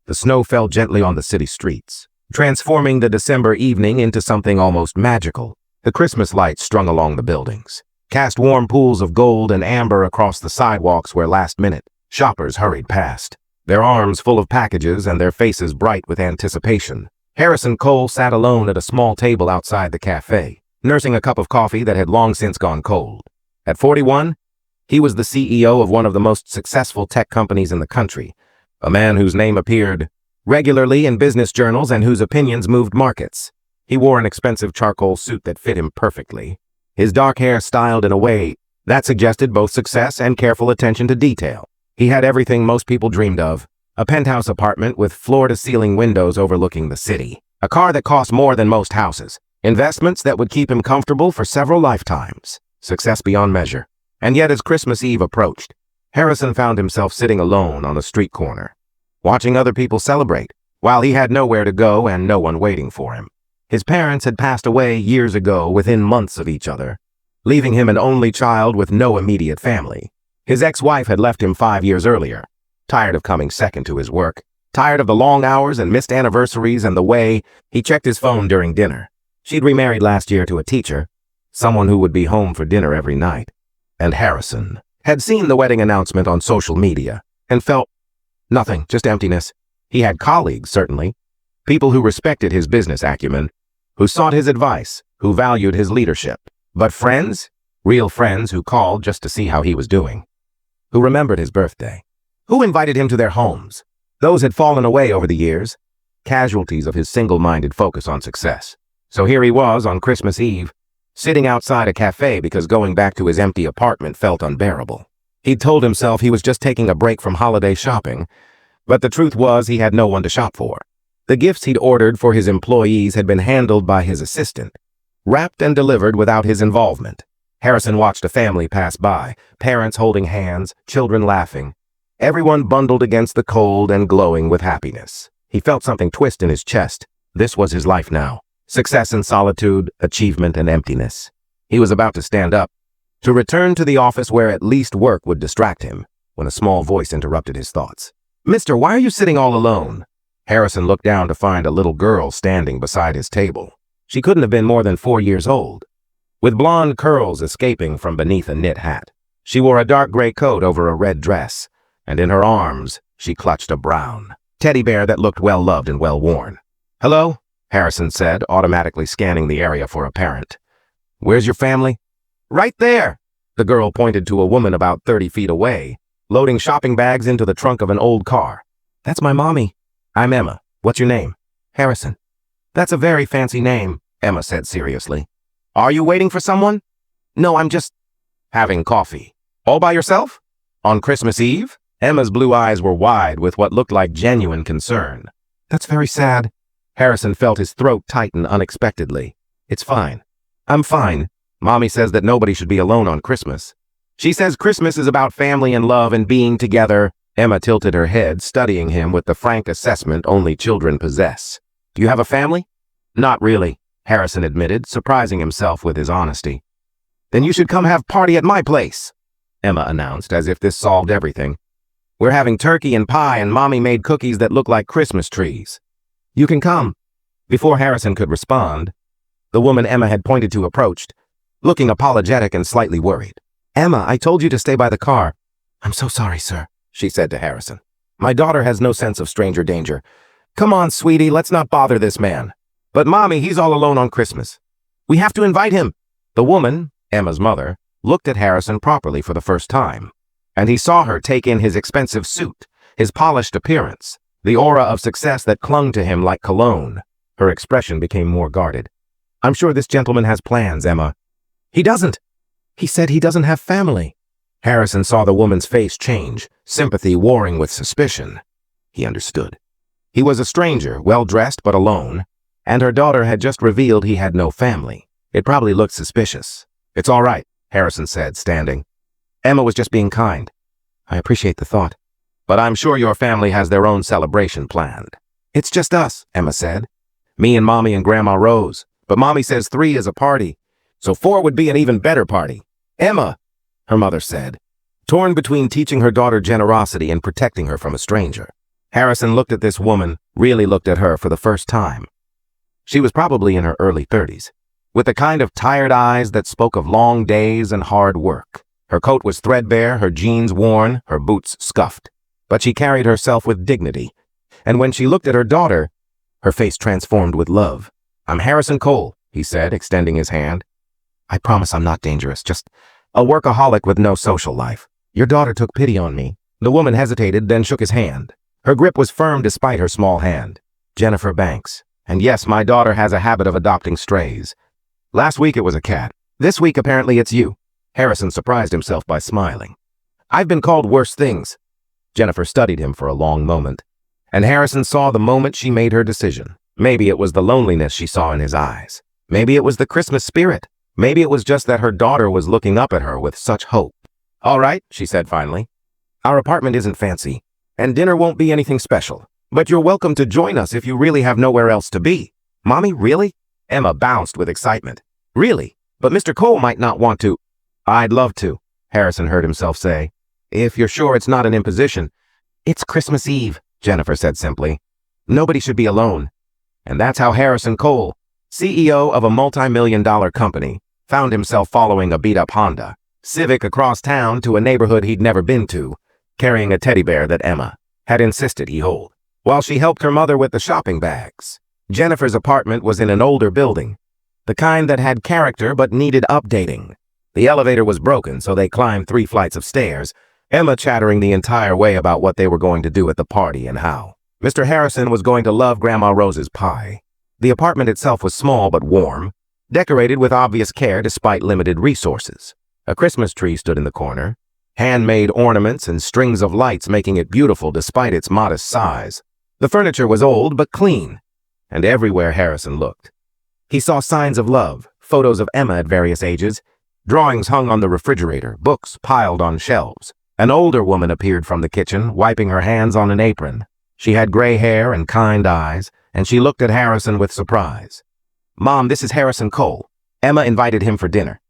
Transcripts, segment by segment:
The snow fell gently on the city streets, transforming the December evening into something almost magical. The Christmas lights strung along the buildings cast warm pools of gold and amber across the sidewalks where last-minute shoppers hurried past, their arms full of packages and their faces bright with anticipation. Harrison Cole sat alone at a small table outside the cafe, nursing a cup of coffee that had long since gone cold. At 41, he was the CEO of one of the most successful tech companies in the country, a man whose name appeared regularly in business journals and whose opinions moved markets. He wore an expensive charcoal suit that fit him perfectly, his dark hair styled in a way that suggested both success and careful attention to detail. He had everything most people dreamed of: a penthouse apartment with floor-to-ceiling windows overlooking the city, a car that cost more than most houses, investments that would keep him comfortable for several lifetimes, success beyond measure. And yet, as Christmas Eve approached, Harrison found himself sitting alone on a street corner, watching other people celebrate, while he had nowhere to go and no one waiting for him. His parents had passed away years ago within months of each other, leaving him an only child with no immediate family. His ex-wife had left him 5 years earlier, tired of coming second to his work, tired of the long hours and missed anniversaries and the way he checked his phone during dinner. She'd remarried last year to a teacher, someone who would be home for dinner every night. And Harrison had seen the wedding announcement on social media and felt nothing, just emptiness. He had colleagues, certainly, people who respected his business acumen, who sought his advice, who valued his leadership. But friends, real friends who called just to see how he was doing, who remembered his birthday, who invited him to their homes. Those had fallen away over the years, casualties of his single-minded focus on success. So here he was on Christmas Eve, sitting outside a cafe because going back to his empty apartment felt unbearable. He'd told himself he was just taking a break from holiday shopping, but the truth was he had no one to shop for. The gifts he'd ordered for his employees had been handled by his assistant, wrapped and delivered without his involvement. Harrison watched a family pass by, parents holding hands, children laughing, everyone bundled against the cold and glowing with happiness. He felt something twist in his chest. This was his life now. Success and solitude, achievement and emptiness. He was about to stand up, to return to the office where at least work would distract him, when a small voice interrupted his thoughts. "Mister, why are you sitting all alone?" Harrison looked down to find a little girl standing beside his table. She couldn't have been more than 4 years old, with blonde curls escaping from beneath a knit hat. She wore a dark gray coat over a red dress, and in her arms, she clutched a brown teddy bear that looked well-loved and well-worn. "Hello?" Harrison said, automatically scanning the area for a parent. "Where's your family?" "Right there." The girl pointed to a woman about 30 feet away, loading shopping bags into the trunk of an old car. "That's my mommy. I'm Emma. What's your name?" "Harrison." "That's a very fancy name," Emma said seriously. "Are you waiting for someone?" "No, I'm just having coffee." "All by yourself? On Christmas Eve?" Emma's blue eyes were wide with what looked like genuine concern. "That's very sad." Harrison felt his throat tighten unexpectedly. "It's fine. I'm fine. Mommy says that nobody should be alone on Christmas. She says Christmas is about family and love and being together." Emma tilted her head, studying him with the frank assessment only children possess. "Do you have a family?" "Not really," Harrison admitted, surprising himself with his honesty. "Then you should come have party at my place," Emma announced, as if this solved everything. "We're having turkey and pie and Mommy made cookies that look like Christmas trees. You can come." Before Harrison could respond, the woman Emma had pointed to approached, looking apologetic and slightly worried. "Emma, I told you to stay by the car." "I'm so sorry, sir," she said to Harrison. "My daughter has no sense of stranger danger. Come on, sweetie, let's not bother this man." "But Mommy, he's all alone on Christmas. We have to invite him." The woman, Emma's mother, looked at Harrison properly for the first time, and he saw her take in his expensive suit, his polished appearance, the aura of success that clung to him like cologne. Her expression became more guarded. "I'm sure this gentleman has plans, Emma." "He doesn't. He said he doesn't have family." Harrison saw the woman's face change, sympathy warring with suspicion. He understood. He was a stranger, well-dressed but alone, and her daughter had just revealed he had no family. It probably looked suspicious. "It's all right," Harrison said, standing. "Emma was just being kind. I appreciate the thought. But I'm sure your family has their own celebration planned." "It's just us," Emma said. "Me and Mommy and Grandma Rose. But Mommy says 3 is a party, so 4 would be an even better party." "Emma," her mother said, torn between teaching her daughter generosity and protecting her from a stranger. Harrison looked at this woman, really looked at her for the first time. She was probably in her early 30s, with the kind of tired eyes that spoke of long days and hard work. Her coat was threadbare, her jeans worn, her boots scuffed. But she carried herself with dignity, and when she looked at her daughter, her face transformed with love. "I'm Harrison Cole," he said, extending his hand. "I promise I'm not dangerous, just a workaholic with no social life. Your daughter took pity on me." The woman hesitated, then shook his hand. Her grip was firm despite her small hand. "Jennifer Banks. And yes, my daughter has a habit of adopting strays. Last week it was a cat. This week apparently it's you." Harrison surprised himself by smiling. "I've been called worse things." Jennifer studied him for a long moment, and Harrison saw the moment she made her decision. Maybe it was the loneliness she saw in his eyes. Maybe it was the Christmas spirit. Maybe it was just that her daughter was looking up at her with such hope. "All right," she said finally. "Our apartment isn't fancy, and dinner won't be anything special. But you're welcome to join us if you really have nowhere else to be." "Mommy, really?" Emma bounced with excitement. "Really? But Mr. Cole might not want to." "I'd love to," Harrison heard himself say. "If you're sure it's not an imposition." "It's Christmas Eve," Jennifer said simply. "Nobody should be alone." And that's how Harrison Cole, CEO of a multi-million-dollar company, found himself following a beat-up Honda Civic across town to a neighborhood he'd never been to, carrying a teddy bear that Emma had insisted he hold, while she helped her mother with the shopping bags. Jennifer's apartment was in an older building, the kind that had character but needed updating. The elevator was broken, so they climbed 3 flights of stairs, Emma chattering the entire way about what they were going to do at the party and how Mr. Harrison was going to love Grandma Rose's pie. The apartment itself was small but warm, decorated with obvious care despite limited resources. A Christmas tree stood in the corner, handmade ornaments and strings of lights making it beautiful despite its modest size. The furniture was old but clean, and everywhere Harrison looked, he saw signs of love, photos of Emma at various ages, drawings hung on the refrigerator, books piled on shelves. An older woman appeared from the kitchen, wiping her hands on an apron. She had gray hair and kind eyes, and she looked at Harrison with surprise. "Mom, this is Harrison Cole. Emma invited him for dinner."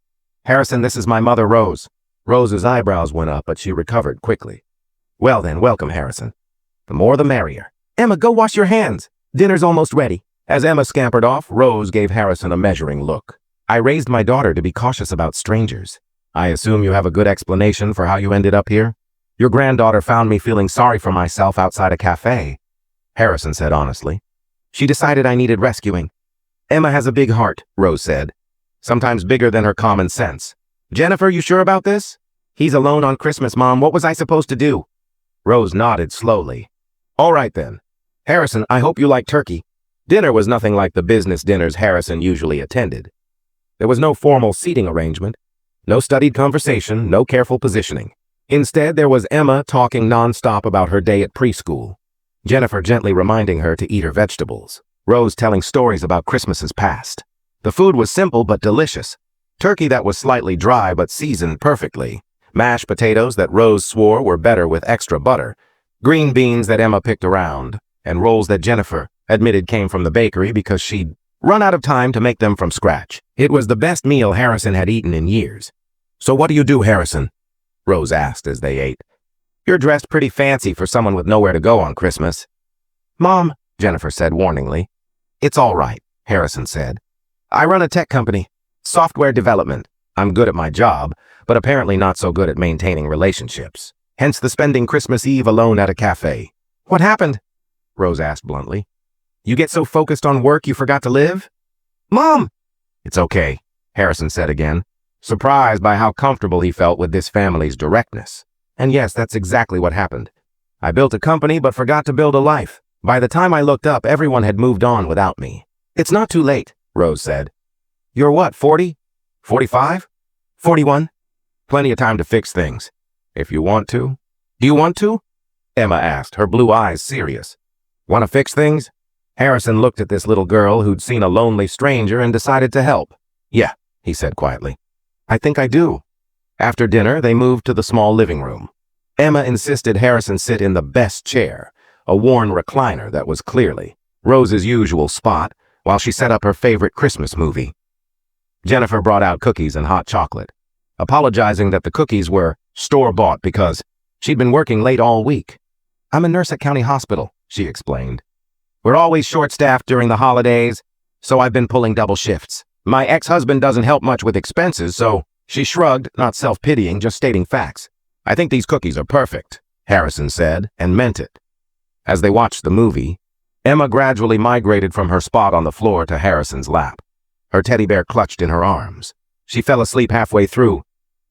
"Harrison, this is my mother, Rose." Rose's eyebrows went up, but she recovered quickly. "Well then, welcome, Harrison. The more the merrier." "Emma, go wash your hands. Dinner's almost ready." As Emma scampered off, Rose gave Harrison a measuring look. "I raised my daughter to be cautious about strangers. I assume you have a good explanation for how you ended up here?" "Your granddaughter found me feeling sorry for myself outside a cafe," Harrison said honestly. "She decided I needed rescuing." "Emma has a big heart," Rose said. "Sometimes bigger than her common sense." "Jennifer, you sure about this?" "He's alone on Christmas, Mom. What was I supposed to do?" Rose nodded slowly. "All right then. Harrison, I hope you like turkey." Dinner was nothing like the business dinners Harrison usually attended. There was no formal seating arrangement, no studied conversation, no careful positioning. Instead, there was Emma talking nonstop about her day at preschool, Jennifer gently reminding her to eat her vegetables, Rose telling stories about Christmases past. The food was simple but delicious. Turkey that was slightly dry but seasoned perfectly, mashed potatoes that Rose swore were better with extra butter, green beans that Emma picked around, and rolls that Jennifer admitted came from the bakery because she'd run out of time to make them from scratch. It was the best meal Harrison had eaten in years. "So what do you do, Harrison?" Rose asked as they ate. "You're dressed pretty fancy for someone with nowhere to go on Christmas." "Mom," Jennifer said warningly. "It's all right," Harrison said. "I run a tech company, software development. I'm good at my job, but apparently not so good at maintaining relationships. Hence the spending Christmas Eve alone at a cafe." "What happened?" Rose asked bluntly. "You get so focused on work you forgot to live?" "Mom!" "It's okay," Harrison said again, surprised by how comfortable he felt with this family's directness. "And yes, that's exactly what happened. I built a company but forgot to build a life. By the time I looked up, everyone had moved on without me." "It's not too late," Rose said. "You're what, 40? 45? 41? Plenty of time to fix things. If you want to." "Do you want to?" Emma asked, her blue eyes serious. "Want to fix things?" Harrison looked at this little girl who'd seen a lonely stranger and decided to help. "Yeah," he said quietly. "I think I do." After dinner, they moved to the small living room. Emma insisted Harrison sit in the best chair, a worn recliner that was clearly Rose's usual spot, while she set up her favorite Christmas movie. Jennifer brought out cookies and hot chocolate, apologizing that the cookies were store-bought because she'd been working late all week. I'm a nurse at County Hospital, she explained. We're always short-staffed during the holidays, so I've been pulling double shifts. My ex-husband doesn't help much with expenses, so she shrugged, not self-pitying, just stating facts. I think these cookies are perfect, Harrison said, and meant it. As they watched the movie, Emma gradually migrated from her spot on the floor to Harrison's lap, her teddy bear clutched in her arms. She fell asleep halfway through,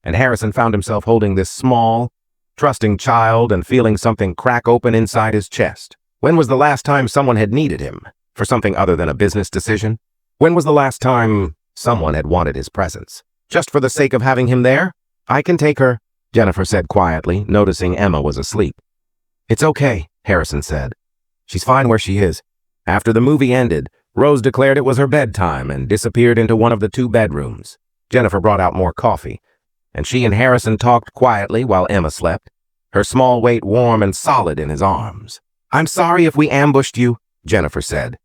and Harrison found himself holding this small, trusting child and feeling something crack open inside his chest. When was the last time someone had needed him for something other than a business decision? When was the last time someone had wanted his presence? Just for the sake of having him there? I can take her, Jennifer said quietly, noticing Emma was asleep. It's okay, Harrison said. She's fine where she is. After the movie ended, Rose declared it was her bedtime and disappeared into one of the 2 bedrooms. Jennifer brought out more coffee, and she and Harrison talked quietly while Emma slept, her small weight warm and solid in his arms. I'm sorry if we ambushed you, Jennifer said.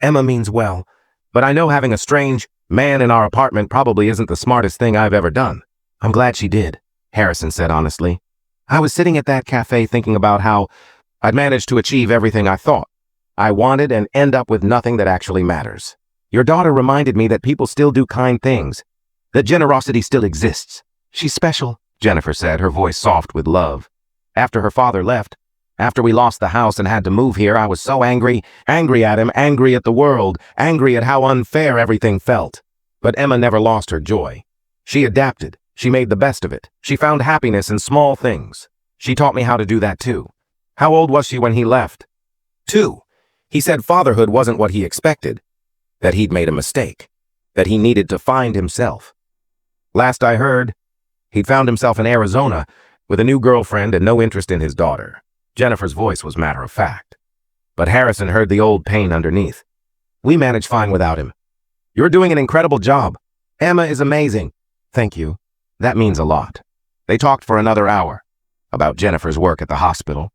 Emma means well, but I know having a strange man in our apartment probably isn't the smartest thing I've ever done. I'm glad she did, Harrison said honestly. I was sitting at that cafe thinking about how I'd managed to achieve everything I thought I wanted and end up with nothing that actually matters. Your daughter reminded me that people still do kind things, that generosity still exists. She's special, Jennifer said, her voice soft with love. After her father left, after we lost the house and had to move here, I was so angry at him, angry at the world, angry at how unfair everything felt. But Emma never lost her joy. She adapted. She made the best of it. She found happiness in small things. She taught me how to do that too. How old was she when he left? 2. He said fatherhood wasn't what he expected, that he'd made a mistake, that he needed to find himself. Last I heard, he'd found himself in Arizona with a new girlfriend and no interest in his daughter. Jennifer's voice was matter of fact. But Harrison heard the old pain underneath. We managed fine without him. You're doing an incredible job. Emma is amazing. Thank you. That means a lot. They talked for another hour. About Jennifer's work at the hospital,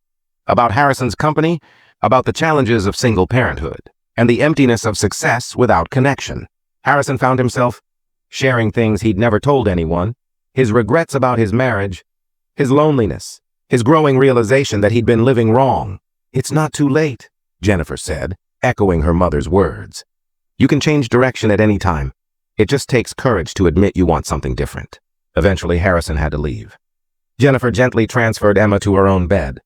about Harrison's company, about the challenges of single parenthood, and the emptiness of success without connection. Harrison found himself sharing things he'd never told anyone, his regrets about his marriage, his loneliness, his growing realization that he'd been living wrong. It's not too late, Jennifer said, echoing her mother's words. You can change direction at any time. It just takes courage to admit you want something different. Eventually, Harrison had to leave. Jennifer gently transferred Emma to her own bed,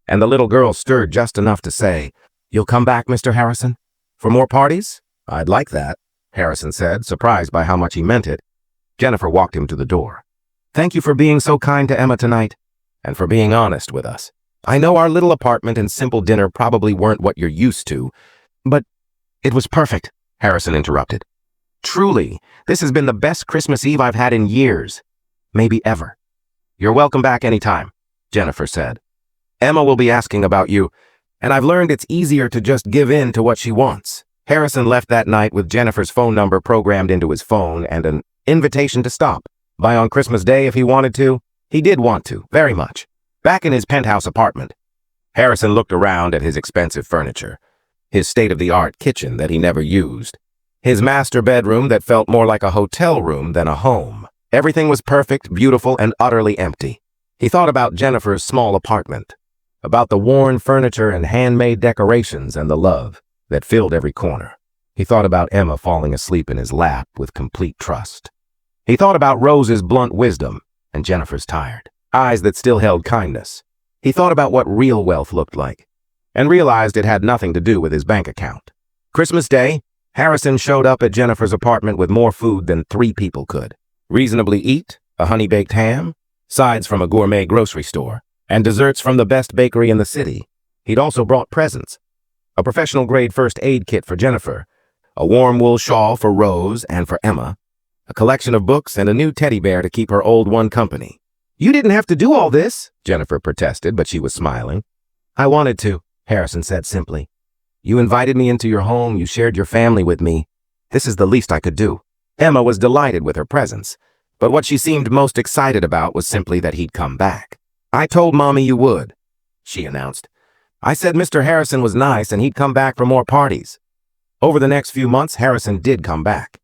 and the little girl stirred just enough to say, "You'll come back, Mr. Harrison? For more parties?" "I'd like that," Harrison said, surprised by how much he meant it. Jennifer walked him to the door. "Thank you for being so kind to Emma tonight, and for being honest with us. I know our little apartment and simple dinner probably weren't what you're used to, but it was perfect," Harrison interrupted. "Truly, this has been the best Christmas Eve I've had in years, maybe ever." "You're welcome back anytime," Jennifer said. "Emma will be asking about you, and I've learned it's easier to just give in to what she wants." Harrison left that night with Jennifer's phone number programmed into his phone and an invitation to stop by on Christmas Day if he wanted to. He did want to, very much. Back in his penthouse apartment, Harrison looked around at his expensive furniture, his state-of-the-art kitchen that he never used, his master bedroom that felt more like a hotel room than a home. Everything was perfect, beautiful, and utterly empty. He thought about Jennifer's small apartment, about the worn furniture and handmade decorations and the love that filled every corner. He thought about Emma falling asleep in his lap with complete trust. He thought about Rose's blunt wisdom and Jennifer's tired eyes that still held kindness. He thought about what real wealth looked like and realized it had nothing to do with his bank account. Christmas Day, Harrison showed up at Jennifer's apartment with more food than 3 people could reasonably eat: a honey-baked ham, sides from a gourmet grocery store, and desserts from the best bakery in the city. He'd also brought presents: a professional-grade first aid kit for Jennifer, a warm wool shawl for Rose and for Emma, a collection of books, and a new teddy bear to keep her old one company. "You didn't have to do all this," Jennifer protested, but she was smiling. "I wanted to," Harrison said simply. "You invited me into your home, you shared your family with me. This is the least I could do." Emma was delighted with her presence, but what she seemed most excited about was simply that he'd come back. "I told Mommy you would," she announced. "I said Mr. Harrison was nice and he'd come back for more parties." Over the next few months, Harrison did come back.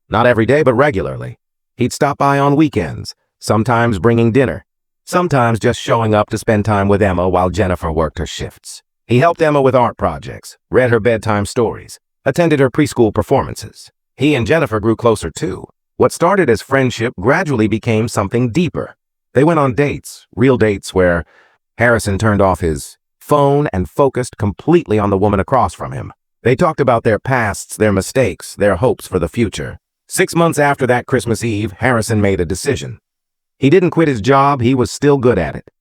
Not every day, but regularly. He'd stop by on weekends, sometimes bringing dinner. sometimes just showing up to spend time with Emma while Jennifer worked her shifts. He helped Emma with art projects, read her bedtime stories, attended her preschool performances. He and Jennifer grew closer too. What started as friendship gradually became something deeper. They went on dates, real dates where Harrison turned off his phone and focused completely on the woman across from him. They talked about their pasts, their mistakes, their hopes for the future. 6 months after that Christmas Eve, Harrison made a decision. He didn't quit his job, he was still good at it.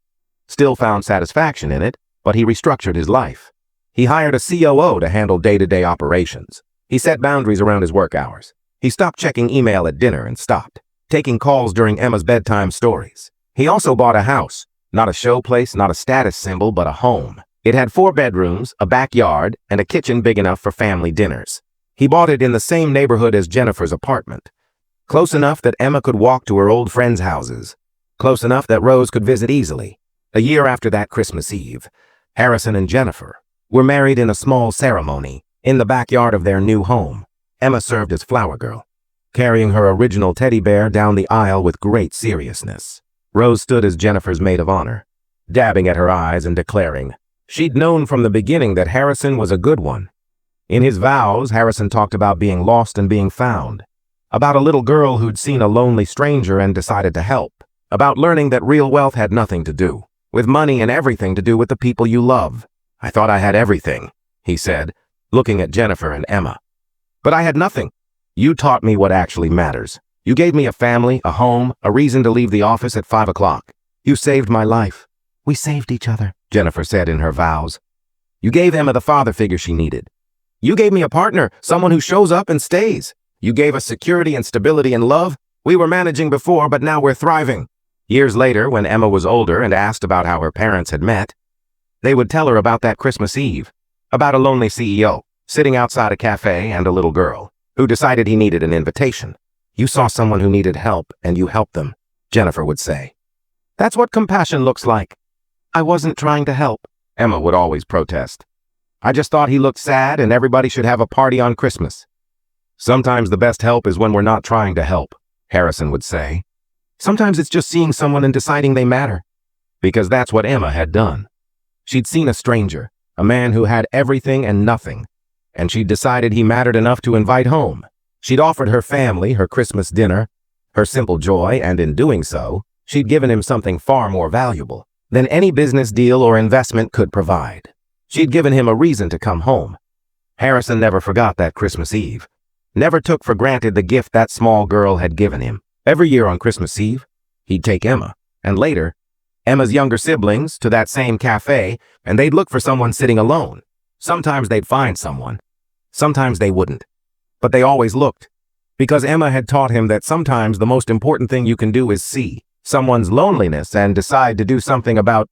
Still found satisfaction in it, but he restructured his life. He hired a COO to handle day-to-day operations. He set boundaries around his work hours. He stopped checking email at dinner and stopped taking calls during Emma's bedtime stories. He also bought a house, not a show place, not a status symbol, but a home. It had 4 bedrooms, a backyard, and a kitchen big enough for family dinners. He bought it in the same neighborhood as Jennifer's apartment. Close enough that Emma could walk to her old friends' houses. Close enough that Rose could visit easily. A year after that Christmas Eve, Harrison and Jennifer were married in a small ceremony in the backyard of their new home. Emma served as flower girl, carrying her original teddy bear down the aisle with great seriousness. Rose stood as Jennifer's maid of honor, dabbing at her eyes and declaring she'd known from the beginning that Harrison was a good one. In his vows, Harrison talked about being lost and being found, about a little girl who'd seen a lonely stranger and decided to help, about learning that real wealth had nothing to do with money and everything to do with the people you love. "I thought I had everything," he said, looking at Jennifer and Emma. "But I had nothing. You taught me what actually matters. You gave me a family, a home, a reason to leave the office at 5 o'clock. You saved my life." "We saved each other," Jennifer said in her vows. "You gave Emma the father figure she needed. You gave me a partner, someone who shows up and stays. You gave us security and stability and love. We were managing before, but now we're thriving." Years later, when Emma was older and asked about how her parents had met, they would tell her about that Christmas Eve, about a lonely CEO sitting outside a cafe and a little girl who decided he needed an invitation. "You saw someone who needed help and you helped them," Jennifer would say. "That's what compassion looks like." "I wasn't trying to help," Emma would always protest. "I just thought he looked sad and everybody should have a party on Christmas." "Sometimes the best help is when we're not trying to help," Harrison would say. "Sometimes it's just seeing someone and deciding they matter." Because that's what Emma had done. She'd seen a stranger, a man who had everything and nothing, and she'd decided he mattered enough to invite home. She'd offered her family her Christmas dinner, her simple joy, and in doing so, she'd given him something far more valuable than any business deal or investment could provide. She'd given him a reason to come home. Harrison never forgot that Christmas Eve, never took for granted the gift that small girl had given him. Every year on Christmas Eve, he'd take Emma, and later, Emma's younger siblings, to that same cafe, and they'd look for someone sitting alone. Sometimes they'd find someone. Sometimes they wouldn't. But they always looked, because Emma had taught him that sometimes the most important thing you can do is see someone's loneliness and decide to do something about